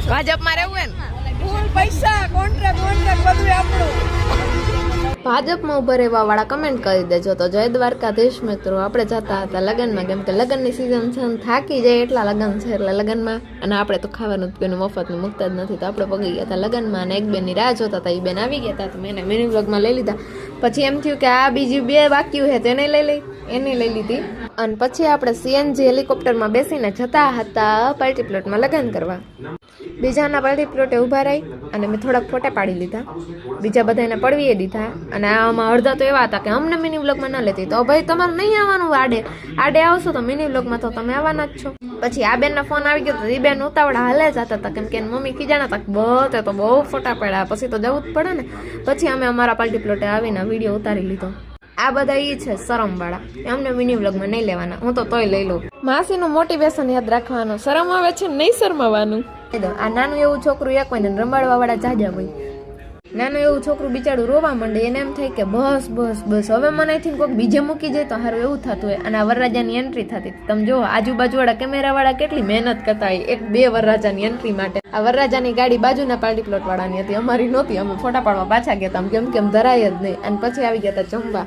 ભાજપમાં રહેવું હે ને ફૂલ પૈસા કોન્ટ્રાક્ટ બધું આપણું. ભાજપમાં ઉભા રહેવા વાળા કમેન્ટ કરી દેજો. તો જય દ્વારકાધીશ મિત્રો, આપણે જતા હતા લગ્નમાં, કેમ કે લગ્નની સિઝન છે, થાકી જાય એટલા લગ્ન છે એટલે લગ્નમાં, અને આપણે તો ખાવાનું જ કોઈનું મફતનું મૂકતા જ નથી, તો આપણે પગી ગયા હતા લગ્નમાં, અને એક બેનની રાહ જોતા હતા. એ બેન આવી ગયા હતા, તો મેં એને મિની વ્લોગમાં લઈ લીધા. પછી એમ થયું કે આ બીજી બે બાકી છે તો એને લઈ લીધી. અને પછી આપણે સીએનજી હેલિકોપ્ટરમાં બેસીને જતા હતા પાર્ટી પ્લોટમાં લગ્ન કરવા. બીજાના પાર્ટી પ્લોટે ઊભા રહી અને મેં થોડાક ફોટા પાડી લીધા, બીજા બધાને પડવીએ દીધા. અને આમાં અડધા તો એવા હતા કે અમને મિની વ્લોગમાં ના લેતી, તો ભાઈ તમારે નહીં આવવાનું, આડે આવશો તો મિની વ્લોગમાં તો તમે આવવાના જ છો. પછી આ બેનના ફોન આવી ગયો તો એ બેન ઉતાવળા હાલે જતા હતા, કેમ કે એની મમ્મી ખીજાણા હતા તો બહુ ફોટા પડ્યા, પછી તો જવું જ પડે ને. પછી અમે અમારા પાર્ટી પ્લોટે આવીને વિડીયો ઉતારી લીધો. આ બધા એ છે શરમ વાળા, અમને મિની વ્લોગમાં નહીં લેવાના, હું તો તોય લઈ લઉં. માસીનું મોટિવેશન યાદ રાખવાનું, શરમ આવે છે નહીં શરમાવાનું. આ નાનું એવું છોકરું એક હોય ને રમાડવા વાળા જાજા હોય. નાનું એવું છોકરું બિચારું રોવા માંડે, એને એમ થાય કે બસ બસ બસ હવે મને અહીંથી કોઈક બીજે મૂકી જાય તો સારું, એવું થતું હોય. અને આ વરરાજાની એન્ટ્રી થતી, તમે જો આજુબાજુ વાળા કેમેરા વાળા કેટલી મહેનત કરતા હોય એક બે વરરાજાની એન્ટ્રી માટે. આ વરરાજાની ગાડી બાજુના પાર્ટી પ્લોટ વાળાની હતી, અમારી નહોતી. અમે ફોટા પાડવા પાછા ગયા હતા, કેમ ધરાય જ નહીં. અને પછી આવી ગયા હતા જમવા.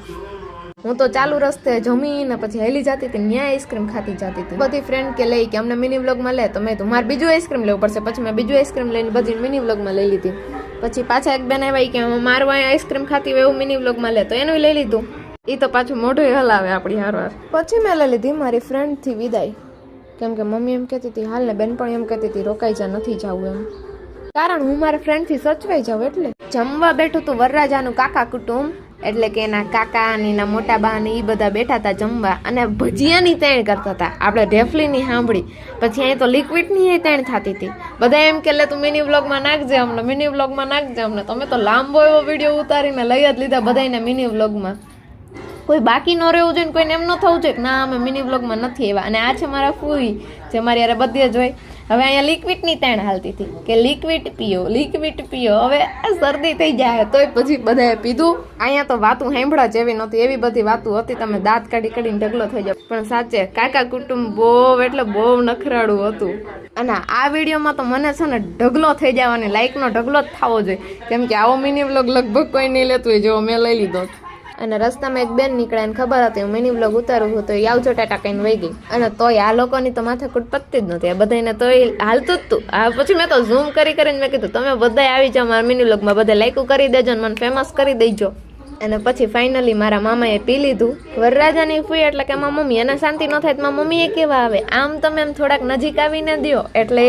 હું તો ચાલુ રસ્તે જમીને પછી હેલી જતી હતી, ત્યાં આઈસ્ક્રીમ ખાતી જતી હતી. બધી ફ્રેન્ડ કે લઈ કે અમને મિની વ્લોગમાં લે, તો મેં તો મારે બીજું આઈસ્ક્રીમ લેવું પડશે. પછી મેં બીજું આઈસ્ક્રીમ લઈને બધી મિની વ્લોગમાં લઈ લીધી. પછી પાછા એક બેન આવ્યા કે મારું અહીંયા આઈસ્ક્રીમ ખાતી હોય એવું મિની વ્લોગમાં લે, તો એનું લઈ લીધું. એ તો પાછું મોઢું હલાવે આપણી હારવાર. પછી મેં લઈ લીધી મારી ફ્રેન્ડથી વિદાય, કેમ કે મમ્મી એમ કહેતી હતી હાલ ને, બેન પણ એમ કહેતી હતી રોકાઈ જા, નથી જવું એમ, કારણ હું મારા ફ્રેન્ડથી સચવાઈ જાઉં. એટલે જમવા બેઠું હતું વરરાજાનું કાકા કુટુંબ, એટલે કે એના કાકા અને એના મોટા બા ને એ બધા બેઠા હતા જમવા, અને ભજીયાની તેણ કરતા હતા. આપણે ઢેફલીની સાંભળી, પછી અહીં તો લિક્વિડની તેણ થતી હતી. બધા એમ કે લે તું મિની વ્લોગમાં નાખજે અમને, મિની વ્લોગમાં નાખજે અમને. તમે તો લાંબો એવો વિડીયો ઉતારીને લઈ જ લીધા બધાને મિની વ્લોગમાં. કોઈ બાકી ન રહેવું જોઈએ, કોઈને એમ ન થવું જોઈએ કે ના અમે મિની વ્લોગમાં નથી આવ્યા. અને આ છે મારા ફૂઈ, જે મારી યારે બધે જ હોય. હવે અહીંયા લિક્વિડની તેણ હાલતી હતી કે લિક્વિડ પીઓ. હવે શરદી થઈ જાય તોય પછી બધાએ પીધું. અહીંયા તો વાતું સાંભળા જેવી નહોતી, એવી બધી વાતું હતી, તમે દાંત કાઢીને ઢગલો થઈ જાય. પણ સાચે કાકા કુટુંબ બહુ એટલે બહુ નખરાળું હતું. અને આ વિડીયોમાં તો મને છે ને ઢગલો થઈ જવાની, લાઈકનો ઢગલો જ થવો જોઈએ, કેમ કે આવો મિની વ્લોગ લગભગ કોઈ નહીં લેતું હોય જેવો મેં લઈ લીધો. અને રસ્તામાં એક બેન નીકળ્યા, એને ખબર હતી હું મિની વ્લોગ ઉતારું છું, તો એ આવજો ટાટા કહીને વહી ગઈ. અને તોય આ લોકોની તો માથાકૂટ પતતી જ નથી, આ બધાને તોય હાલતું જ તું. પછી મેં તો ઝૂમ કરીને મેં કીધું તમે બધા આવી જાઓ મારા મિની વ્લોગમાં, બધા લાઈક કરી દેજો અને મને ફેમસ કરી દેજો. અને પછી ફાઇનલી મારા મામાએ પી લીધું. વરરાજાની ફૂઈ એટલે કે મારા મમ્મી, એને શાંતિ ન થાય તો મારા મમ્મીએ કેવા આવે, આમ તમે એમ થોડાક નજીક આવીને દો એટલે